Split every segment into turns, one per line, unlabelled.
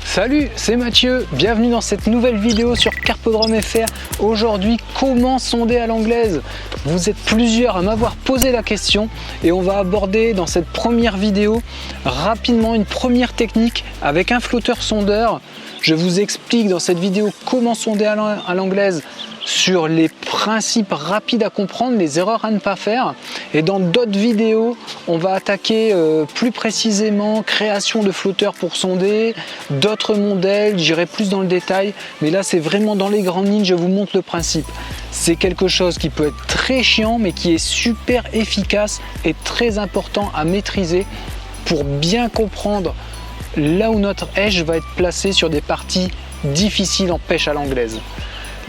Salut, c'est Mathieu, bienvenue dans cette nouvelle vidéo sur Carpodrome FR. Aujourd'hui, comment sonder à l'anglaise? Vous êtes plusieurs à m'avoir posé la question et on va aborder dans cette première vidéo rapidement une première technique avec un flotteur sondeur. Je vous explique dans cette vidéo comment sonder à l'anglaise sur les principes rapides à comprendre, les erreurs à ne pas faire. Et dans d'autres vidéos, on va attaquer plus précisément création de flotteurs pour sonder, d'autres modèles, j'irai plus dans le détail. Mais là, c'est vraiment dans les grandes lignes, je vous montre le principe. C'est quelque chose qui peut être très chiant, mais qui est super efficace et très important à maîtriser pour bien comprendre là où notre èche va être placée sur des parties difficiles en pêche à l'anglaise.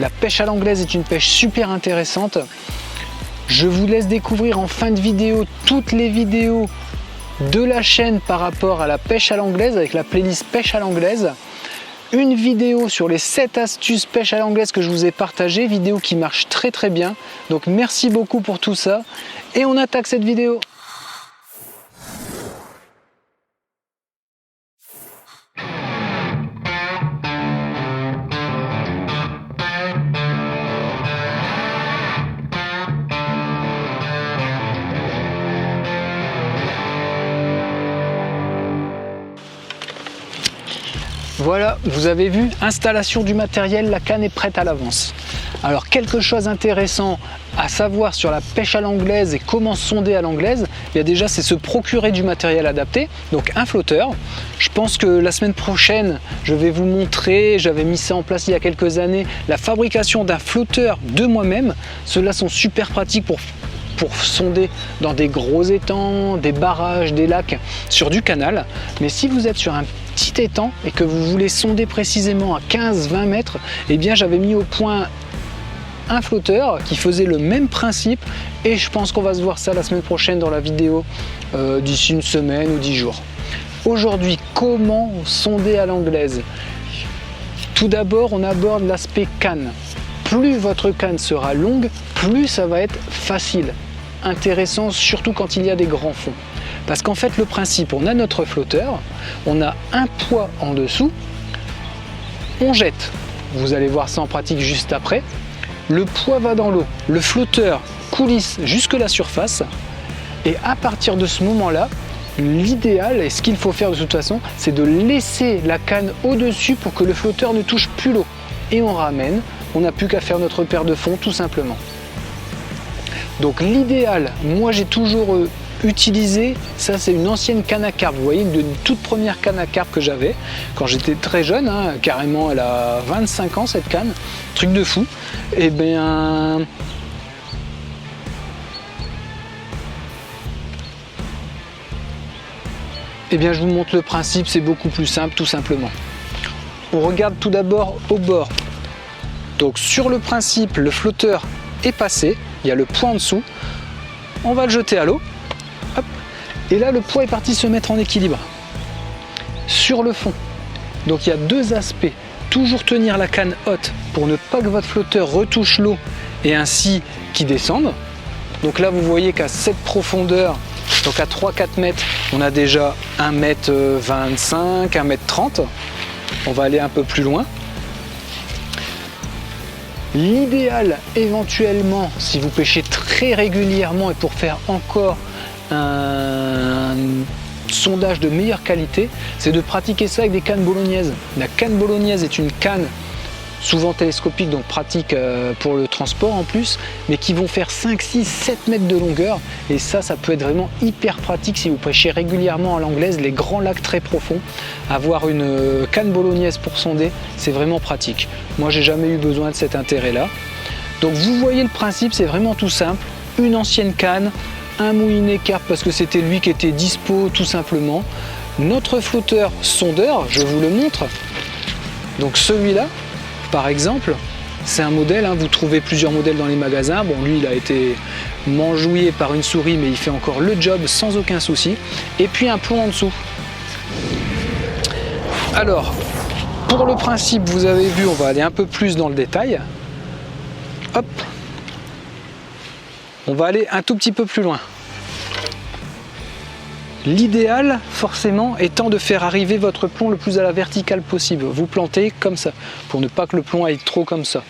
La pêche à l'anglaise est une pêche super intéressante. Je vous laisse découvrir en fin de vidéo toutes les vidéos de la chaîne par rapport à la pêche à l'anglaise avec la playlist pêche à l'anglaise. Une vidéo sur les 7 astuces pêche à l'anglaise que je vous ai partagées, vidéo qui marche très très bien. Donc merci beaucoup pour tout ça et on attaque cette vidéo. Voilà, vous avez vu, installation du matériel, la canne est prête à l'avance. Alors quelque chose d'intéressant à savoir sur la pêche à l'anglaise et comment sonder à l'anglaise, déjà c'est se procurer du matériel adapté, donc un flotteur. Je pense que la semaine prochaine, je vais vous montrer, j'avais mis ça en place il y a quelques années, la fabrication d'un flotteur de moi-même. Ceux-là sont super pratiques pour sonder dans des gros étangs, des barrages, des lacs, sur du canal. Mais si vous êtes sur un petit étang et que vous voulez sonder précisément à 15-20 mètres, eh bien j'avais mis au point un flotteur qui faisait le même principe et je pense qu'on va se voir ça la semaine prochaine dans la vidéo d'ici une semaine ou 10 jours. Aujourd'hui, comment sonder à l'anglaise? Tout d'abord, on aborde l'aspect canne. Plus votre canne sera longue, plus ça va être facile, intéressant, surtout quand il y a des grands fonds. Parce qu'en fait, le principe, on a notre flotteur, on a un poids en dessous, on jette. Vous allez voir ça en pratique juste après. Le poids va dans l'eau, le flotteur coulisse jusque la surface et à partir de ce moment-là, l'idéal, et ce qu'il faut faire de toute façon, c'est de laisser la canne au-dessus pour que le flotteur ne touche plus l'eau. Et on ramène, on n'a plus qu'à faire notre paire de fond tout simplement. Donc l'idéal, moi j'ai toujours utilisé, ça c'est une ancienne canne à carpe, vous voyez, une toute première canne à carpe que j'avais quand j'étais très jeune, hein, carrément elle a 25 ans cette canne, truc de fou. Et bien je vous montre le principe, c'est beaucoup plus simple tout simplement. On regarde tout d'abord au bord. Donc sur le principe, le flotteur est passé, il y a le poids en dessous, on va le jeter à l'eau, et là le poids est parti se mettre en équilibre sur le fond. Donc il y a deux aspects, toujours tenir la canne haute pour ne pas que votre flotteur retouche l'eau et ainsi qu'il descende. Donc là vous voyez qu'à cette profondeur, donc à 3-4 mètres, on a déjà 1,25 m, 1,30 m, on va aller un peu plus loin. L'idéal éventuellement, si vous pêchez très régulièrement et pour faire encore un sondage de meilleure qualité, c'est de pratiquer ça avec des cannes bolognaises. La canne bolognaise est une canne souvent télescopiques, donc pratiques pour le transport en plus, mais qui vont faire 5, 6, 7 mètres de longueur. Et ça peut être vraiment hyper pratique si vous pêchez régulièrement à l'anglaise, les grands lacs très profonds. Avoir une canne bolognaise pour sonder, c'est vraiment pratique. Moi, j'ai jamais eu besoin de cet intérêt-là. Donc vous voyez le principe, c'est vraiment tout simple. Une ancienne canne, un moulinet carpe parce que c'était lui qui était dispo tout simplement. Notre flotteur sondeur, je vous le montre. Donc celui-là, par exemple, c'est un modèle, hein, vous trouvez plusieurs modèles dans les magasins. Bon, lui, il a été manjouillé par une souris, mais il fait encore le job sans aucun souci. Et puis un plomb en dessous. Alors, pour le principe, vous avez vu, on va aller un peu plus dans le détail. Hop. On va aller un tout petit peu plus loin. L'idéal, forcément, étant de faire arriver votre plomb le plus à la verticale possible. Vous plantez comme ça, pour ne pas que le plomb aille trop comme ça.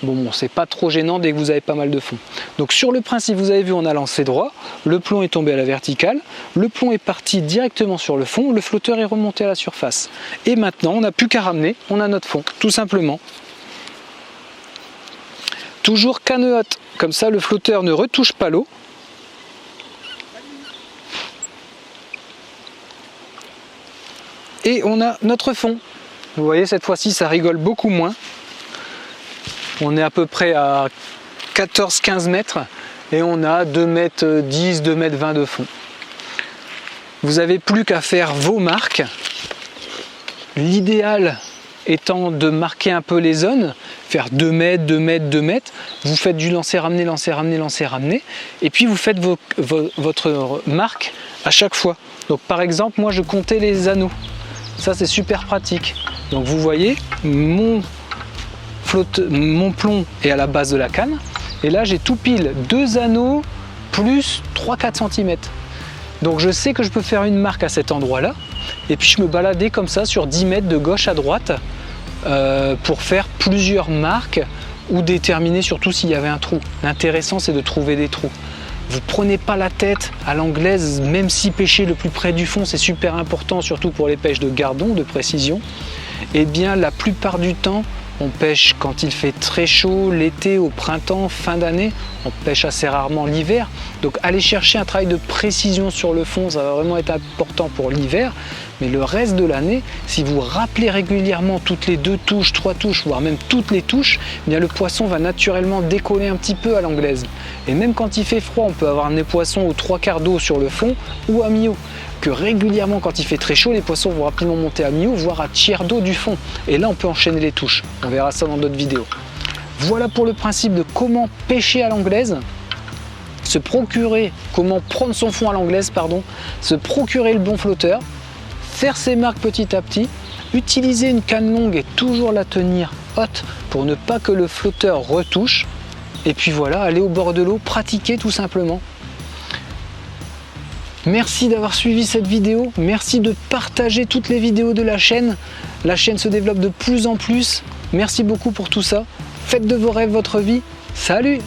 Bon, c'est pas trop gênant dès que vous avez pas mal de fond. Donc sur le principe, vous avez vu, on a lancé droit, le plomb est tombé à la verticale, le plomb est parti directement sur le fond, le flotteur est remonté à la surface. Et maintenant, on n'a plus qu'à ramener, on a notre fond, tout simplement. Toujours canne haute, comme ça le flotteur ne retouche pas l'eau. Et on a notre fond. Vous voyez, cette fois-ci, ça rigole beaucoup moins. On est à peu près à 14-15 mètres et on a 2 mètres 10, 2 mètres 20 de fond. Vous n'avez plus qu'à faire vos marques. L'idéal étant de marquer un peu les zones, faire 2 mètres, 2 mètres, 2 mètres. Vous faites du lancer-ramener, lancer-ramener, lancer-ramener. Et puis vous faites votre marque à chaque fois. Donc par exemple, moi je comptais les anneaux. Ça c'est super pratique. Donc vous voyez, mon plomb est à la base de la canne et là j'ai tout pile 2 anneaux plus 3-4 cm. Donc je sais que je peux faire une marque à cet endroit là et puis je me baladais comme ça sur 10 mètres de gauche à droite pour faire plusieurs marques ou déterminer surtout s'il y avait un trou. L'intéressant c'est de trouver des trous. Vous prenez pas la tête à l'anglaise, même si pêcher le plus près du fond c'est super important, surtout pour les pêches de gardon, de précision. Et bien la plupart du temps on pêche quand il fait très chaud, l'été, au printemps, fin d'année. On pêche assez rarement l'hiver. Donc aller chercher un travail de précision sur le fond, ça va vraiment être important pour l'hiver. Mais le reste de l'année, si vous rappelez régulièrement toutes les 2 touches, 3 touches, voire même toutes les touches, eh bien le poisson va naturellement décoller un petit peu à l'anglaise. Et même quand il fait froid, on peut avoir des poissons aux 3/4 d'eau sur le fond ou à mi-eau. Que régulièrement quand il fait très chaud, les poissons vont rapidement monter à mi-eau, voire à tiers d'eau du fond. Et là on peut enchaîner les touches. On verra ça dans d'autres vidéos. Voilà pour le principe de comment pêcher à l'anglaise, comment prendre son fond à l'anglaise, se procurer le bon flotteur, faire ses marques petit à petit, utiliser une canne longue et toujours la tenir haute pour ne pas que le flotteur retouche. Et puis voilà, aller au bord de l'eau, pratiquer tout simplement. Merci d'avoir suivi cette vidéo, merci de partager toutes les vidéos de la chaîne. La chaîne se développe de plus en plus. Merci beaucoup pour tout ça. Faites de vos rêves votre vie. Salut!